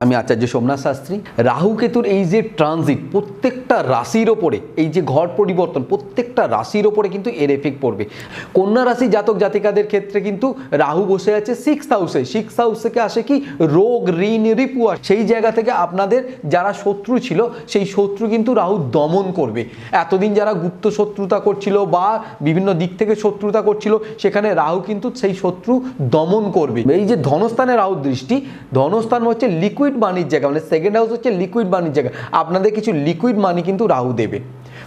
আমি আচার্য সোমনাথ শাস্ত্রী। রাহু কেতুর এই যে ট্রানজিট প্রত্যেকটা রাশির ওপরে, এই যে ঘর পরিবর্তন প্রত্যেকটা রাশির ওপরে কিন্তু এর এফেক্ট পড়বে। কন্যা রাশি জাতক জাতিকাদের ক্ষেত্রে কিন্তু রাহু বসে আছে 6th হাউসে। 6th হাউস থেকে আসে কি রোগ, ঋণ, রিপু। সেই জায়গা থেকে আপনাদের যারা শত্রু ছিল সেই শত্রু কিন্তু রাহু দমন করবে। এতদিন যারা গুপ্ত শত্রুতা করছিল বা বিভিন্ন দিক থেকে শত্রুতা করছিল, সেখানে রাহু কিন্তু সেই শত্রু দমন করবে। এই যে ধনস্থানে রাহু দৃষ্টি, ধনস্থান হচ্ছে লিকুইড মানির জায়গা, মানে সেকেন্ড হাউস হচ্ছে লিকুইড মানির জায়গা। আপনাদের কিছু লিকুইড মানি কিন্তু রাহু দেবে,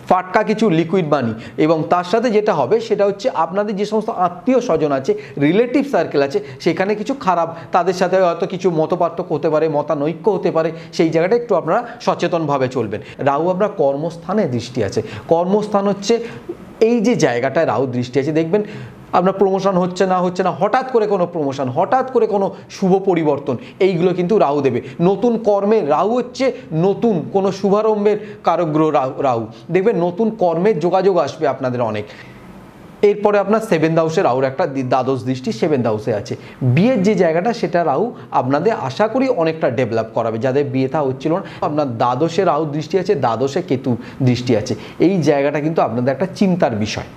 ফাটকা কিছু লিকুইড মানি। এবং তার সাথে যেটা হবে সেটা হচ্ছে আপনাদের যে সমস্ত আত্মীয় স্বজন আছে, রিলেটিভ সার্কেল আছে, সেখানে কিছু খারাপ, তাদের সাথে হয়তো কিছু মতপার্থক্য হতে পারে, মতানৈক্য হতে পারে। সেই জায়গাটা একটু আপনারা সচেতনভাবে চলবেন। রাহু আপনার কর্মস্থানে দৃষ্টি আছে। কর্মস্থান হচ্ছে এই যে জায়গাটায় রাহু দৃষ্টি আছে, দেখবেন আপনার প্রমোশন হচ্ছে না, হঠাৎ করে কোনো প্রমোশন, হঠাৎ করে কোনো শুভ পরিবর্তন, এইগুলো কিন্তু রাহু দেবে। নতুন কর্মের রাহু হচ্ছে নতুন কোনো শুভারম্ভের কারক গ্রহ রাহু। দেখবেন নতুন কর্মের যোগাযোগ আসবে আপনাদের অনেক। এরপরে আপনার 7th হাউসে রাহুর একটা দ্বাদশ দৃষ্টি 7th হাউসে আছে। বিয়ের যে জায়গাটা সেটা রাহু আপনাদের আশা করি অনেকটা ডেভেলপ করাবে। যাদের বিয়েটা হচ্ছিল না, আপনার দ্বাদশে রাহু দৃষ্টি আছে, দ্বাদশে কেতু দৃষ্টি আছে। এই জায়গাটা কিন্তু আপনাদের একটা চিন্তার বিষয়।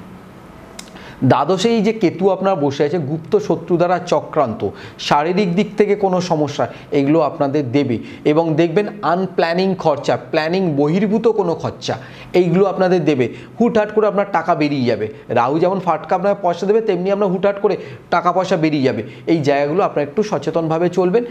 দ্বাদশে এই যে কেতু আপনার বসে আছে, গুপ্ত শত্রু দ্বারা চক্রান্ত, শারীরিক দিক থেকে কোনো সমস্যা, এগুলো আপনাদের দেবে। এবং দেখবেন আনপ্ল্যানিং খরচা, প্ল্যানিং বহির্ভূত কোনো খরচা, এইগুলো আপনাদের দেবে। হুটহাট করে আপনার টাকা বেরিয়ে যাবে। রাহু যেমন ফাটকা আপনার পয়সা দেবে, তেমনি আপনার হুটহাট করে টাকা পয়সা বেরিয়ে যাবে। এই জায়গাগুলো আপনারা একটু সচেতনভাবে চলবেন।